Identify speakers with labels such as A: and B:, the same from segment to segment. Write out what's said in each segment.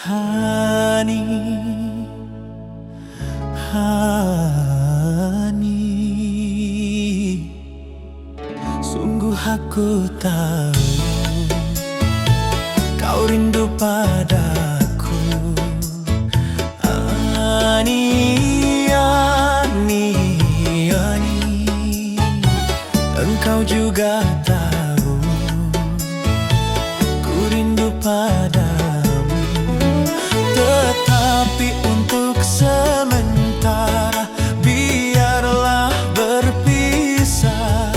A: Hani, Hani, sungguh aku tahu kau rindu padaku. Hani, Hani, Hani, engkau juga tahu ku rindu padamu. Tetapi untuk sementara biarlah berpisah.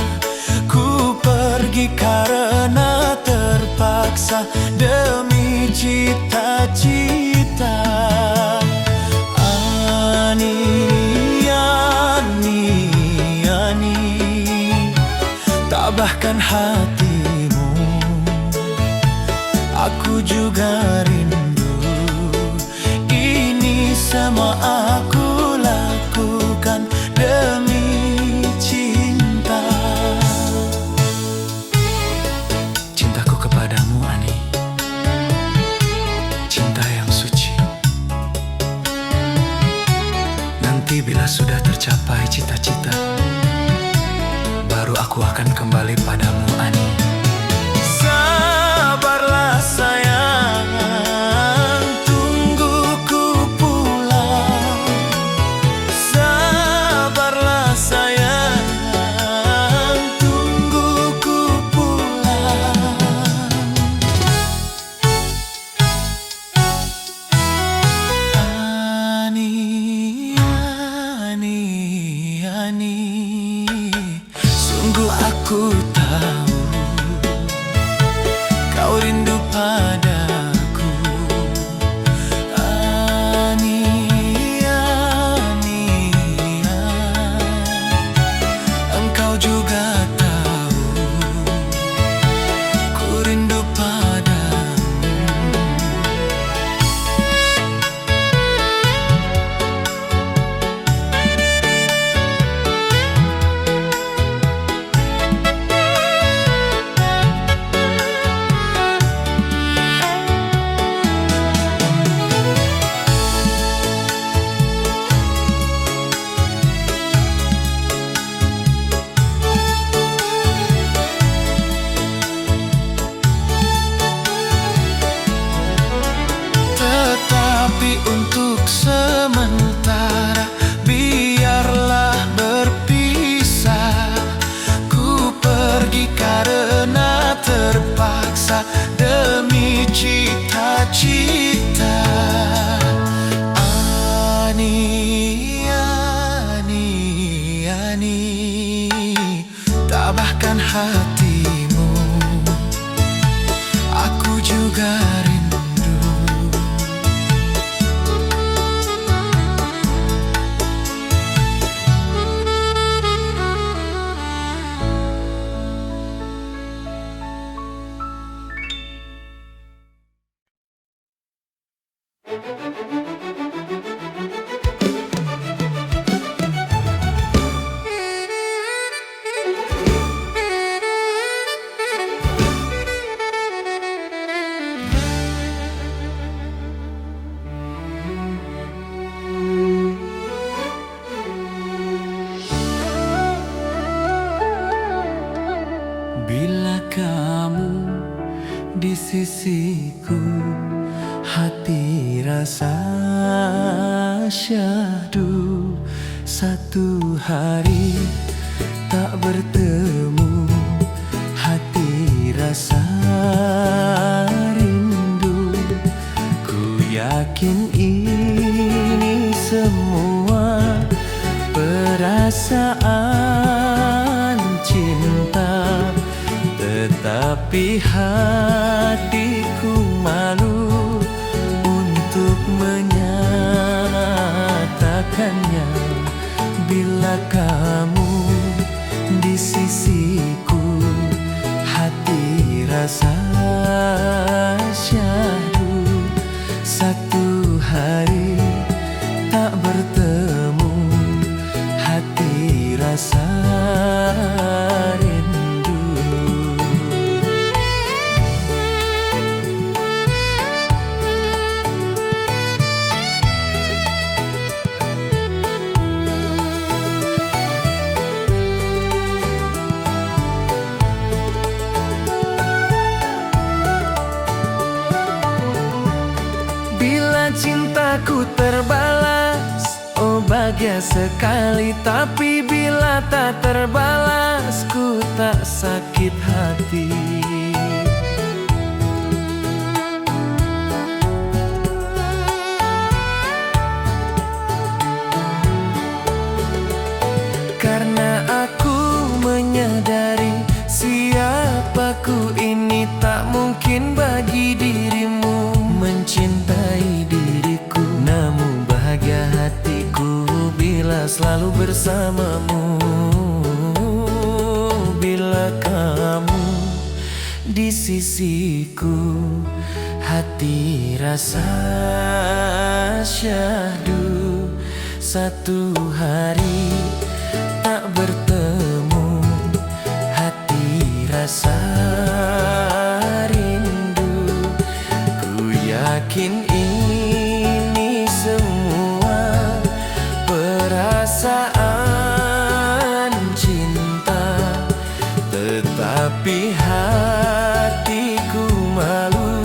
A: Ku pergi karena terpaksa demi cita-cita. Ani, Ani, Ani, tabahkan hatimu, aku juga rindu. Ini semua aku lakukan demi cinta. Cintaku kepadamu, Ani, cinta yang suci. Nanti bila sudah tercapai cita-cita, baru aku akan kembali padamu, Ani. Sabarlah sayang, tunggu ku pulang. Sabarlah sayang, tunggu ku pulang. Ani, Ani, Ani, sungguh aku tahu kau rindu padaku. Ani, Ani, engkau juga tahu ku rindu padamu. Tetapi untuk sementara biarlah berpisah. Ku pergi karena terpaksa demi cita-cita. Ani, Ani, Ani, tabahkan hatimu, aku juga rindu. Bila kamu di sisiku, hati rasa syahdu. Satu hari tak bertemu, hati rasa rindu. Ku yakin ini semua perasaan cinta, tetapi hatiku malu untuk menyatakannya. Bila kamu di sisiku, hati rasa syahdu. Satu hari tak bertemu, hati rasa rindu.
B: cintaku terbalas. Oh bahagia sekali, tapi bila tak terbalas, ku tak sakit hati. Karena aku menyadari siapaku ini tak mungkin bagi dirimu mencintai diriku. Namun bahagia hatiku bila selalu bersamamu, bila kamu di sisiku. Hati rasa syahdu satu hari tak bertemu. Hati rasa rindu, ku yakin ini semua perasaan cinta. Tetapi hatiku malu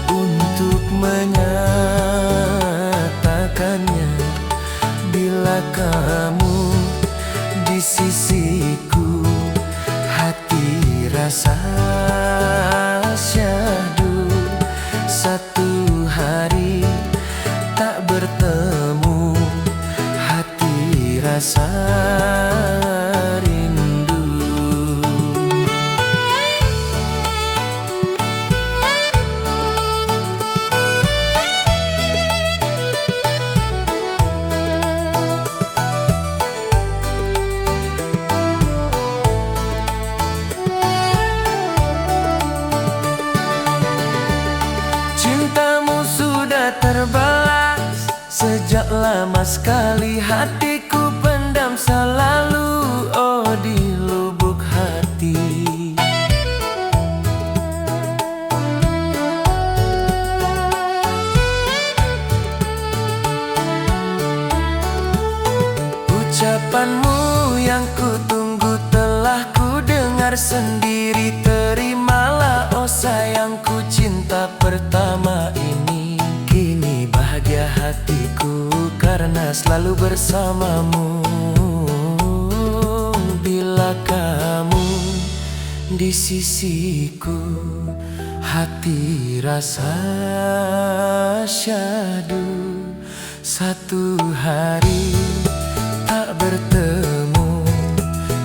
B: untuk menyatakannya. Bila kamu di sisiku, hati rasa syahdu satu hari tak bertemu. Hati rasa rindu. Cintamu sudah terbalas sejak lama sekali. Hatiku pendam selalu, oh di lubuk hati. Ucapanmu yang kutunggu telah ku dengar sendiri. Terimalah oh sayangku, cinta pertama ini. Kini bahagia hatiku karena selalu bersamamu. Bila kamu di sisiku, hati rasa syahdu satu hari tak bertemu.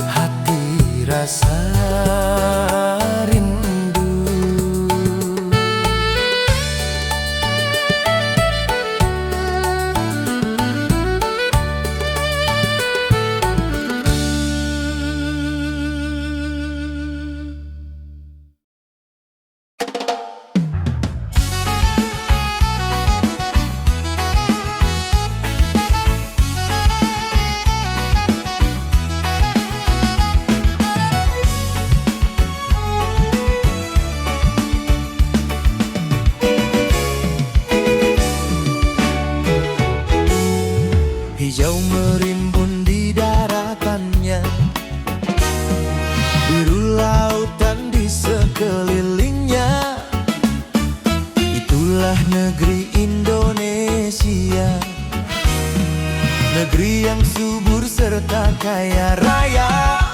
B: Hati rasa rindu. Hijau merimbun di daratannya, biru lautan di sekelilingnya. Itulah negeri Indonesia, negeri yang subur serta kaya raya.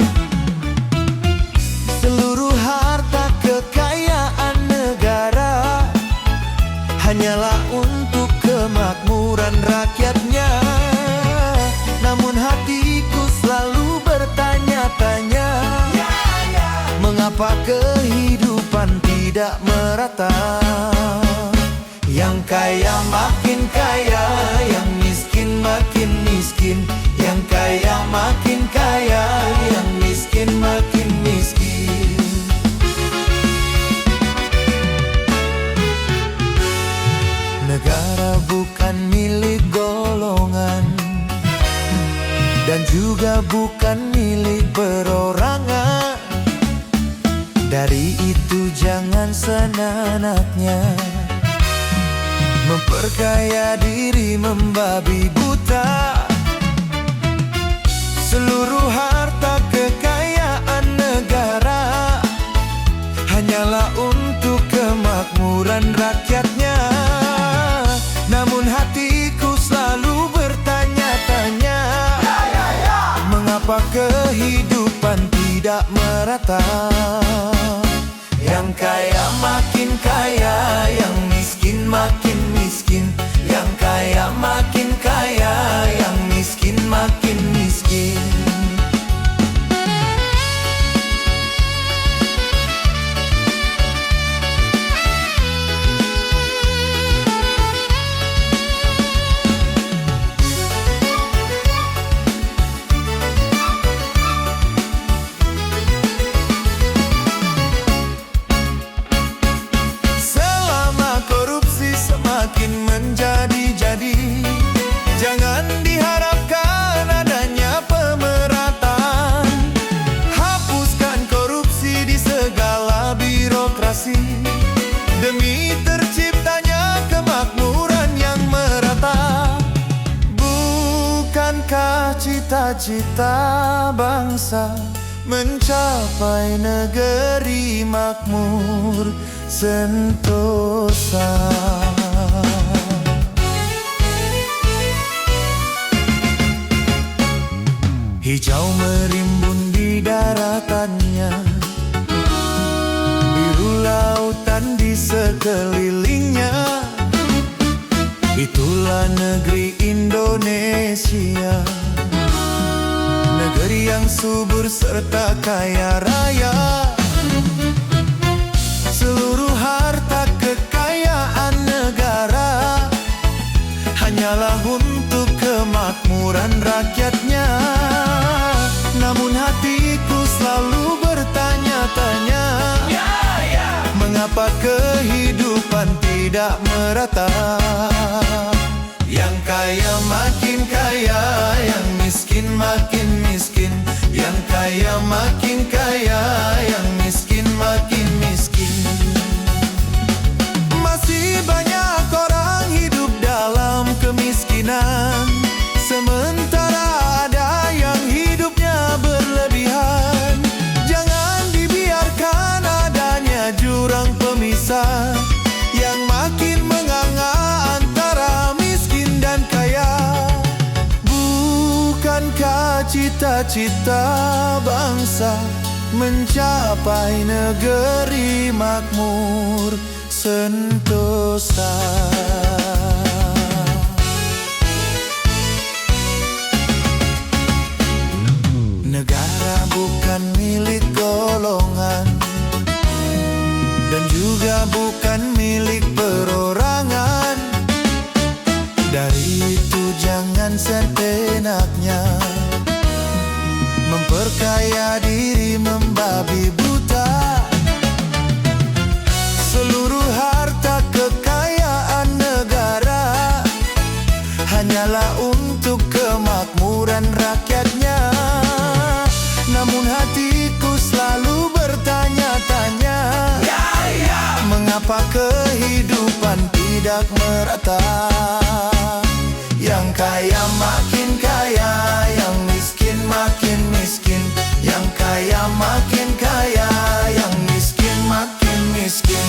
B: Seluruh harta kekayaan negara hanyalah untuk kemakmuran rakyatnya. Namun hatiku selalu bertanya-tanya, mengapa kehidupan tidak merata? Yang kaya makin kaya, yang miskin makin miskin. Yang kaya makin kaya, yang miskin makin miskin. Negara bukan milik golongan, dan juga bukan milik perorangan. Dari itu jangan senanaknya memperkaya diri membabi buta. Seluruh harta kekayaan negara hanyalah untuk kemakmuran rakyatnya. merata. Yang kaya makin kaya, yang miskin makin miskin. Yang kaya makin kaya, yang miskin makin miskin. Semakin menjadi-jadi, jangan diharapkan adanya pemerataan. Hapuskan korupsi di segala birokrasi, demi terciptanya kemakmuran yang merata. Bukankah cita-cita bangsa mencapai negeri makmur sentosa? Hijau merimbun di daratannya, biru lautan di sekelilingnya. Itulah negeri Indonesia, negeri yang subur serta kaya raya. Seluruh harta kekayaan negara hanyalah untuk kemakmuran rakyatnya. Namun hatiku selalu bertanya-tanya, mengapa kehidupan tidak merata? Yang kaya makin kaya, yang miskin makin miskin. Yang kaya makin kaya, yang miskin makin miskin. Masih banyak orang hidup dalam kemiskinan, sementara ada yang hidupnya berlebihan. Jangan dibiarkan adanya jurang pemisah yang makin menganga antara miskin dan kaya. Bukankah cita-cita bangsa mencapai negeri makmur sentosa? Negara bukan milik golongan, dan juga bukan milik perorangan. Dari itu jangan seenaknya memperkaya diri membabi buta. Seluruh harta kekayaan negara hanyalah untuk kemakmuran rakyatnya. Namun hatiku selalu bertanya-tanya, mengapa kehidupan tidak merata? Yang kaya makin kaya, yang miskin makin miskin. Yang kaya makin kaya, yang miskin makin miskin.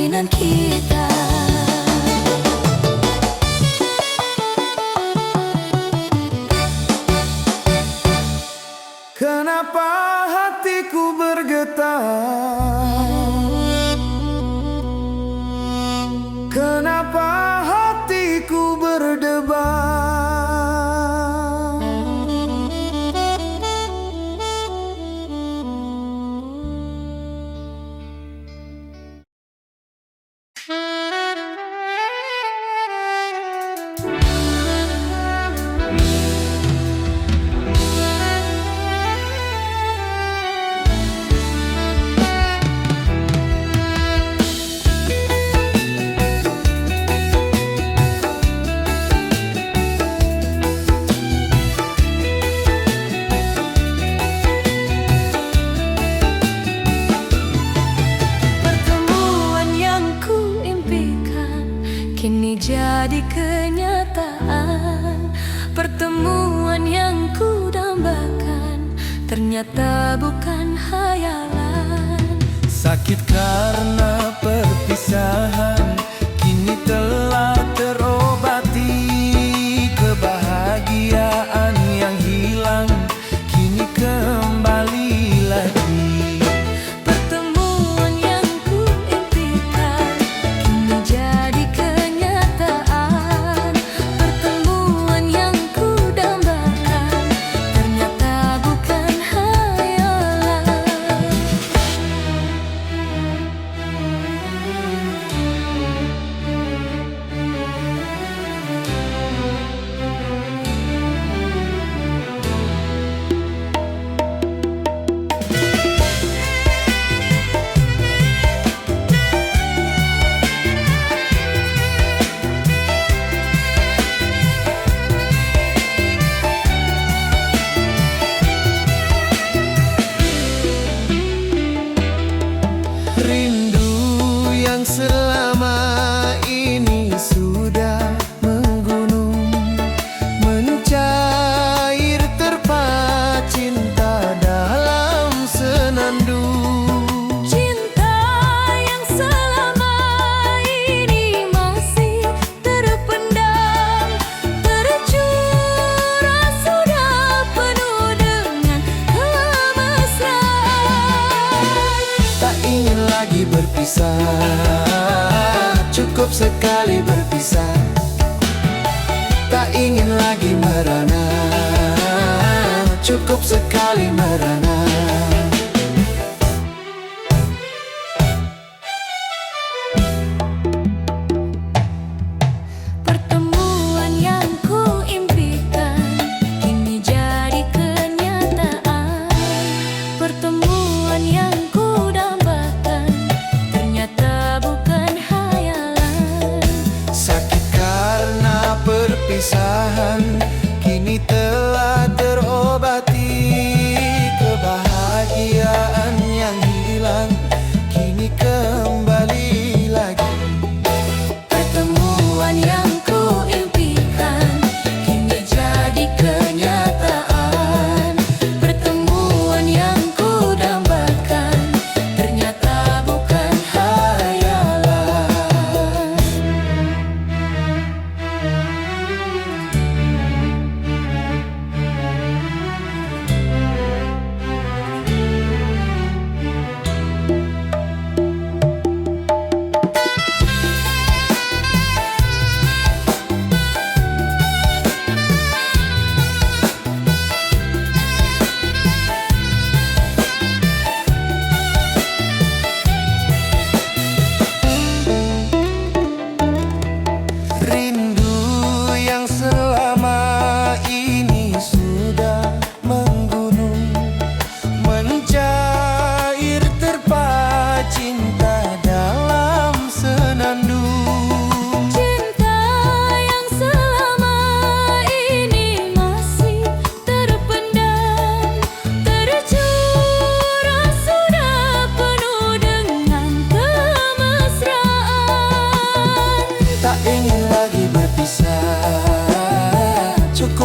C: perkawinan kita.
B: Kenapa hatiku bergetar? Kenapa hatiku berdebar?
C: Kini jadi kenyataan. Pertemuan yang ku dambakan ternyata bukan hayalan.
B: Sakit karena perpisahan kini telah terobati. Kebahagiaan yang hilang kini kembali lagi. Selama ini sudah menggunung, mencair terpaut cinta dalam senandung.
C: Cinta yang selama ini masih terpendam, tercurah sudah penuh dengan kemesraan.
B: Tak ingin lagi berpisah, cukup sekali berpisah. Tak ingin lagi merana, cukup sekali merana.
C: Pertemuan yang ku impikan kini jadi kenyataan. Pertemuan yang ku dambakan ternyata bukan hayalan.
B: Sakit karena perpisahan kini telah terobati. Kebahagiaan yang hilang kini kembali lagi.
C: Pertemuan yang ku impikan kini jadi kenyataan. Pertemuan yang ku dambakan ternyata bukan hayalan.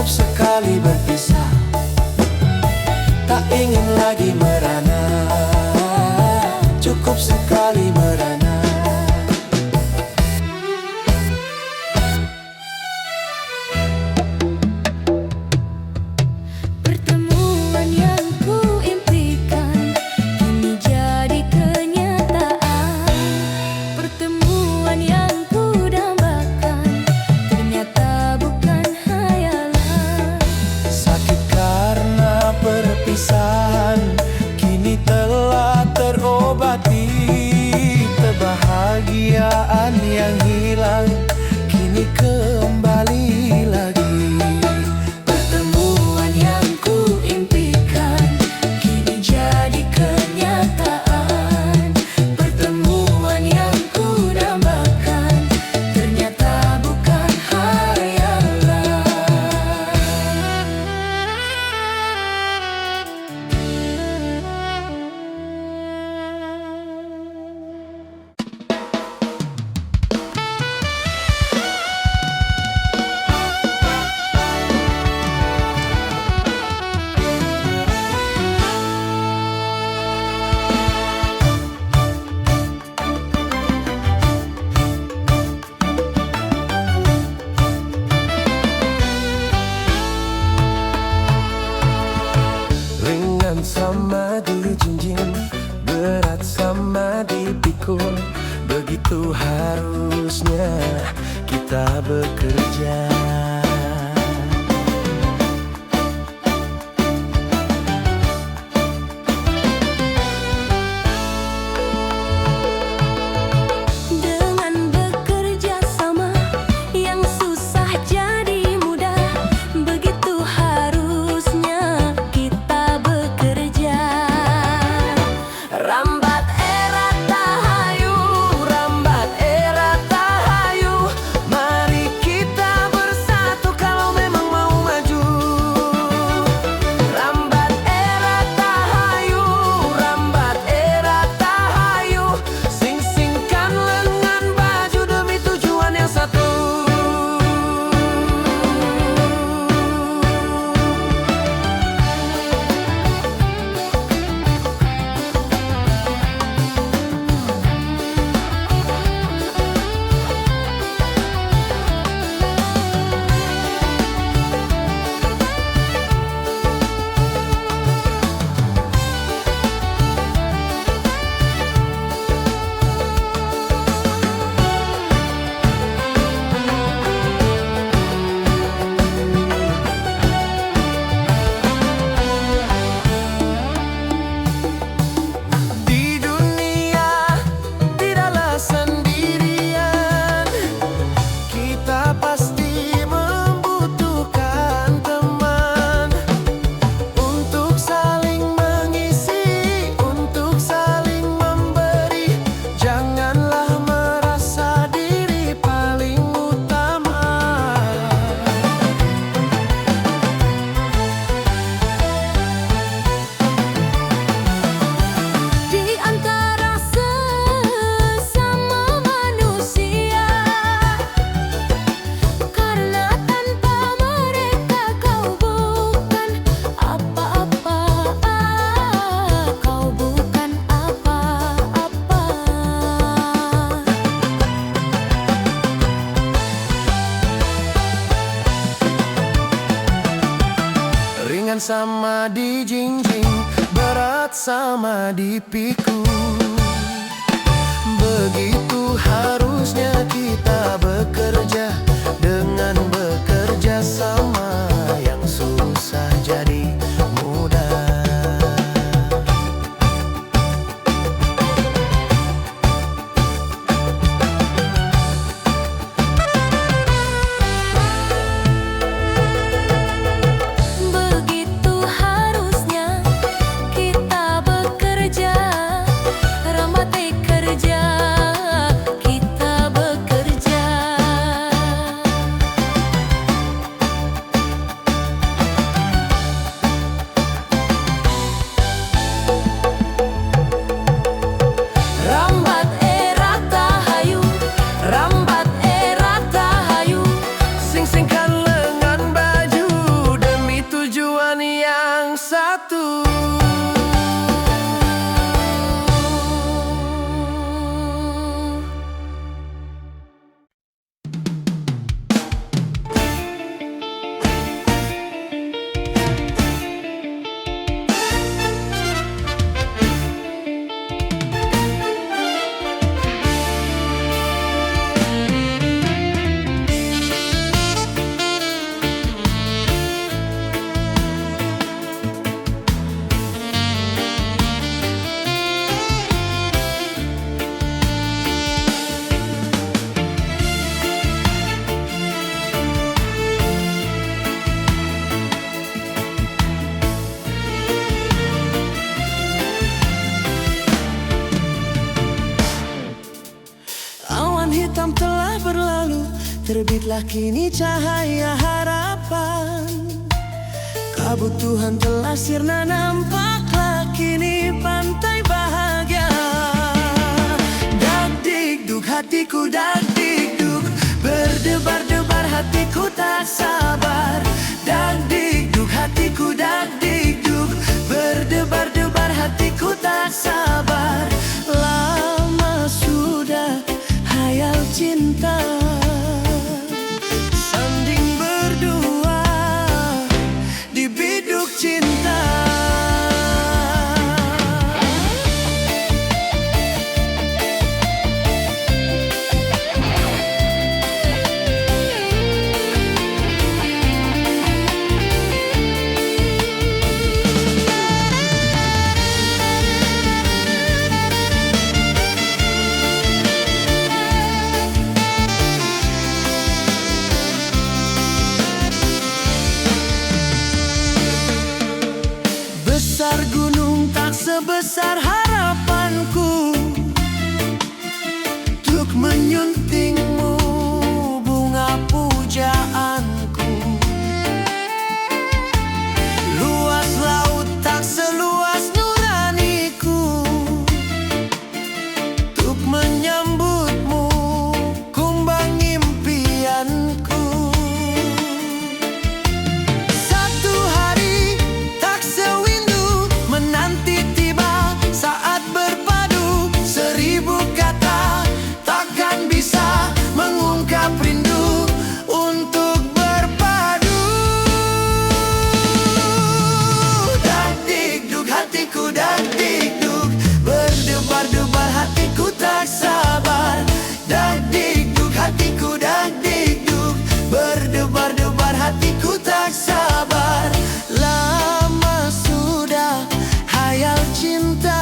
B: sekali berpisah, tak ingin lagi merana, cukup sekali merana.
D: Ringan sama dijinjing, berat sama dipikul. Begitu harusnya kita bekerja.
C: Dengan bekerja sama, yang susah jadi mudah. Begitu harusnya kita bekerja. Rambat erat tahayu, rambat erat tahayu.
D: Mari kita bersatu kalau memang mau maju.
C: Rambat erat tahayu, rambat erat tahayu.
D: Sing-singkan lengan baju demi tujuan yang satu. Di dunia tidaklah sendirian, kita pasti membutuhkan teman untuk saling mengisi, untuk saling memberi. Janganlah merasa diri paling utama.
C: Di antara sesama manusia, karena tanpa mereka kau bukan apa-apa, kau bukan apa-apa.
D: Ringan sama dijinjing, berat sama dipikul. Begitu harusnya kita bekerja. Dengan bekerja sama, yang susah jadi mudah.
C: Begitu harusnya kita bekerja. Rambat kerja, kita bekerja. Rambat erat tahayu, rambat erat tahayu.
D: Sing-singkan lengan baju demi tujuan yang satu. Awan hitam telah berlalu, terbitlah kini cahaya harapan. Kabut Tuhan telah sirna, nampaklah kini pantai bahagia. Dak dikduk hatiku, dak dikduk, berdebar-debar hatiku tak sabar. Dak dikduk hatiku, dak dikduk, berdebar-debar hatiku tak sabar. Lama sudah hayal cinta, sanding berdua di biduk cinta.
B: sebesar harapanku untuk menyuntingmu bunga pujaanku. Luas laut tak seluas nuraniku untuk menyambutmu kumbang impianku. Satu hari tak sewindu menanti tiba saat berpadu. Seribu kata takkan bisa mengungkap rindu untuk berpadu. Dak-dikduk hatiku dak-dikduk, berdebar-debar hatiku tak sabar. Dak-dikduk hatiku dak-dikduk, berdebar-debar hatiku tak sabar. Lama sudah hayal cinta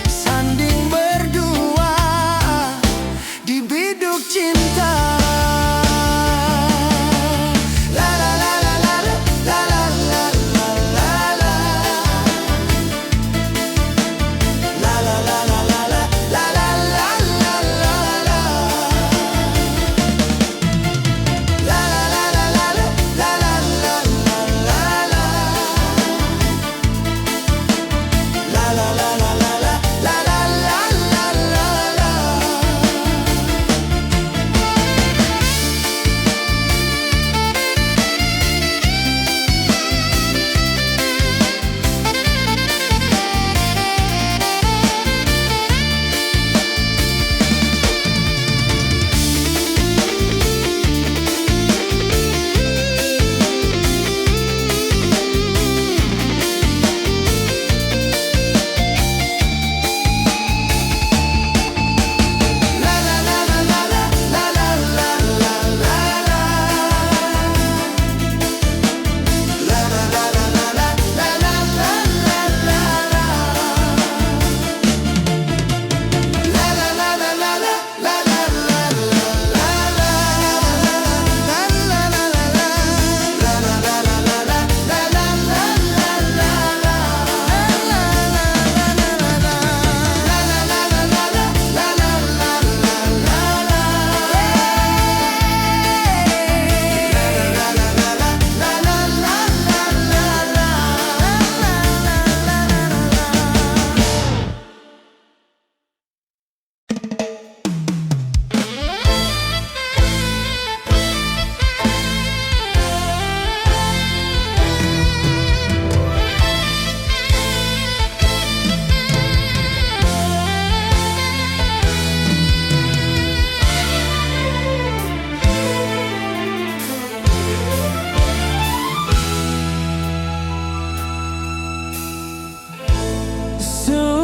B: sanding berdua di biduk cinta. La la la la la la la la la la la. La la la la la la la la la la la la. La la la la la la la la la la la. La la la la la la la la la la la.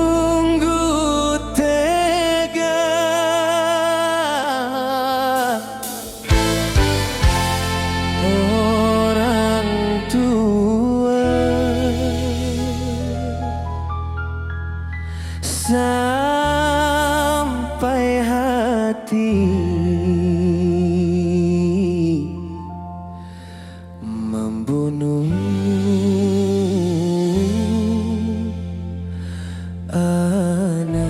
B: Sungguh tega orang tua sampai hati membunuh anaknya.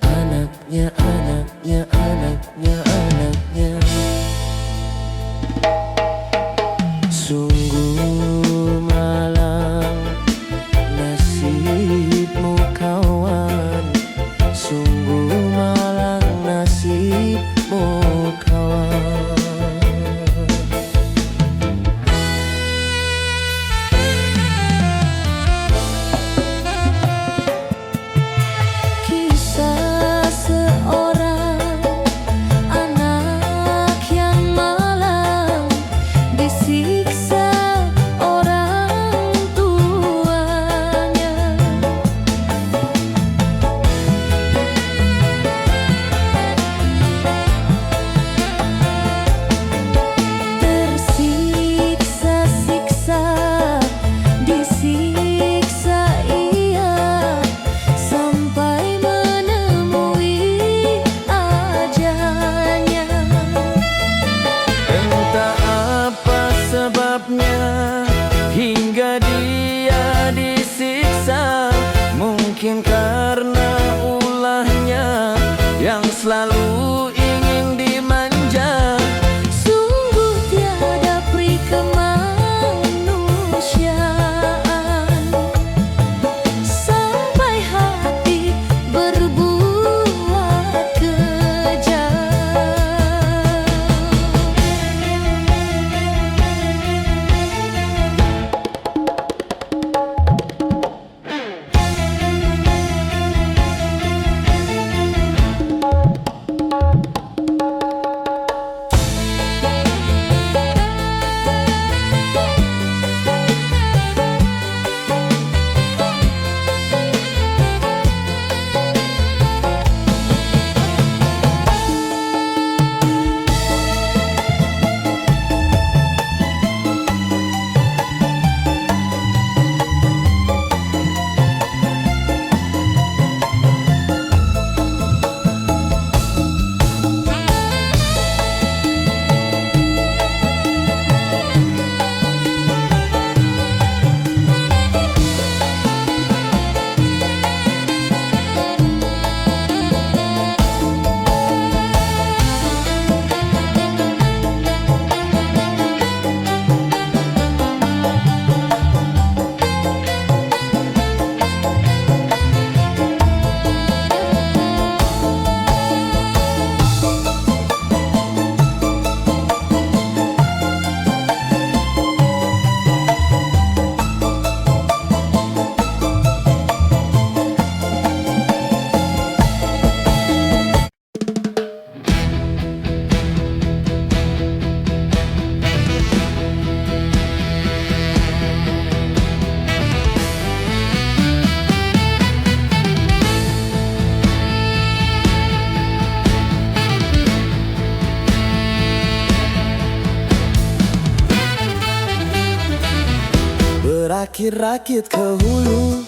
B: Anaknya, anaknya, anaknya, anaknya. Sungguh malang nasibmu kawan. Sungguh Berakit-rakit ke hulu,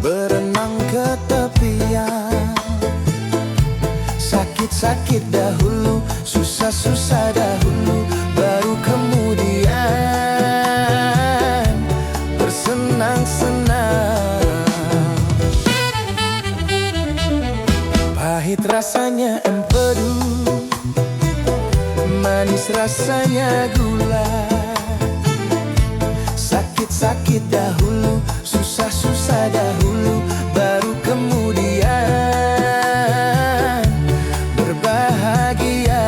B: berenang ke tepian. Sakit-sakit dahulu, susah-susah dahulu, baru kemudian bersenang-senang. Pahit rasanya empedu, manis rasanya gula. Sakit-sakit dahulu, susah-susah dahulu, baru kemudian berbahagia.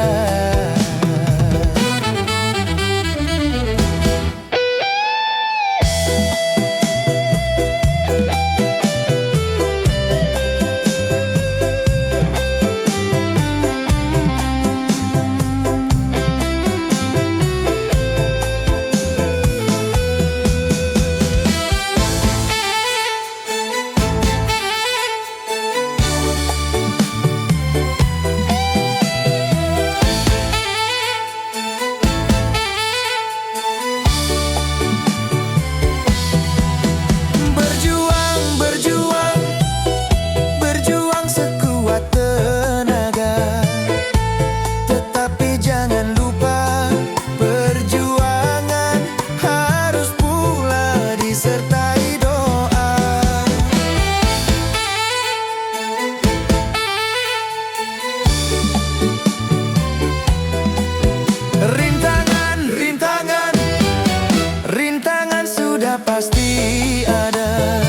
B: Pasti ada,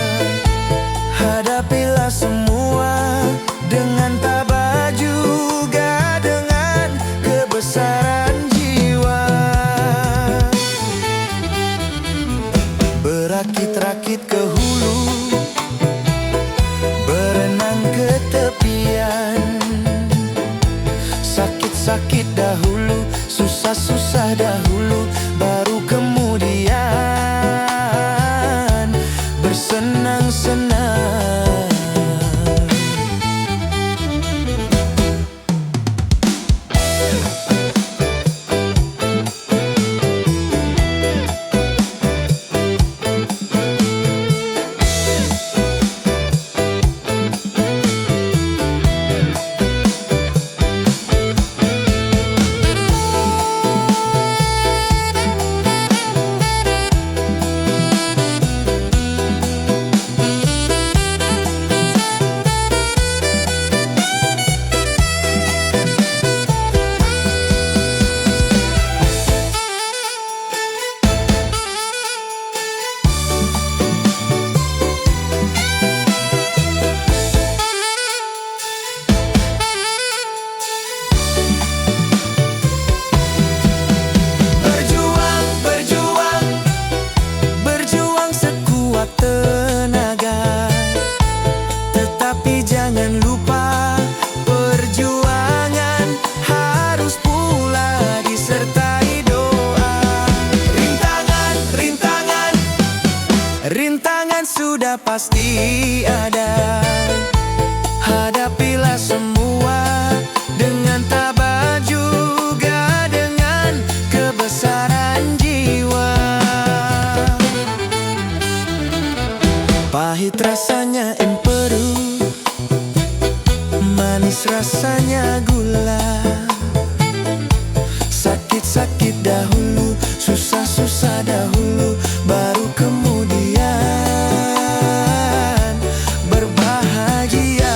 B: hadapilah semua dengan tabah juga dengan kebesaran jiwa. Berakit-rakit ke hulu, berenang ke tepian. Sakit-sakit dahulu, susah-susah dahulu, baru kemudian bersenang-senang. Rintangan sudah pasti ada, hadapilah semua dengan tabah juga dengan kebesaran jiwa. Pahit rasanya empedu, manis rasanya gula. Sakit-sakit dahulu, susah-susah dahulu, baru kemudian berbahagia.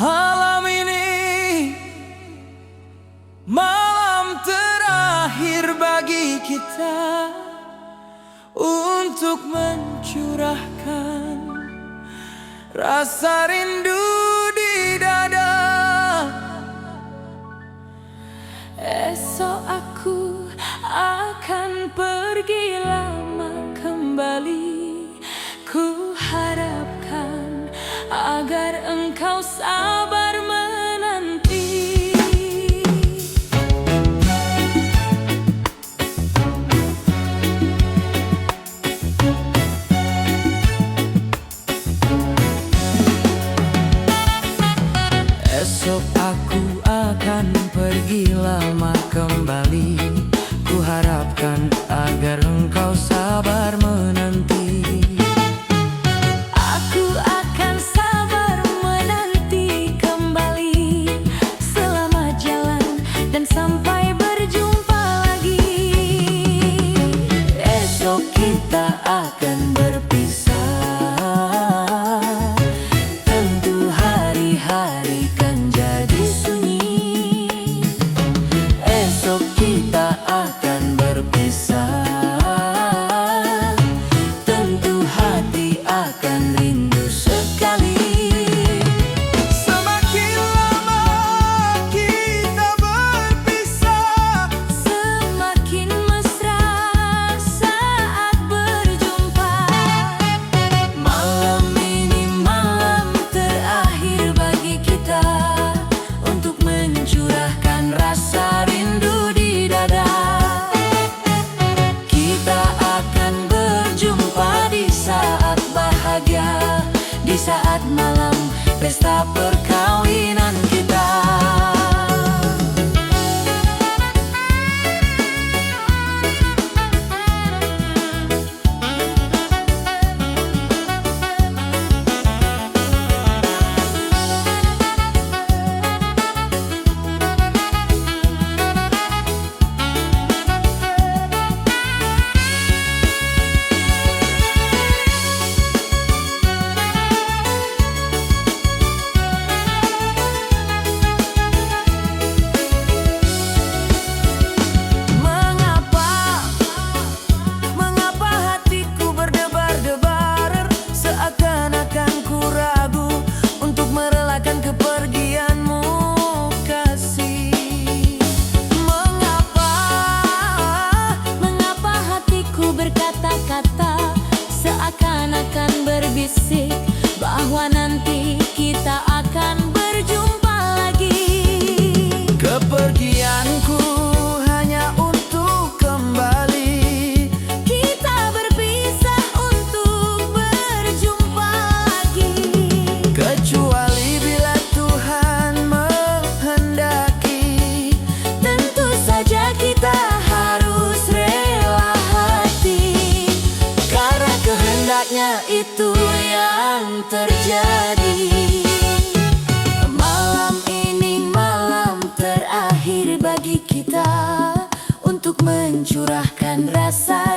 B: Malam ini malam terakhir bagi kita untuk mencurahkan rasa rindu di dada.
C: Esok aku akan pergi lama kembali. Ku harapkan agar engkau sabar menanti. mencurahkan rasa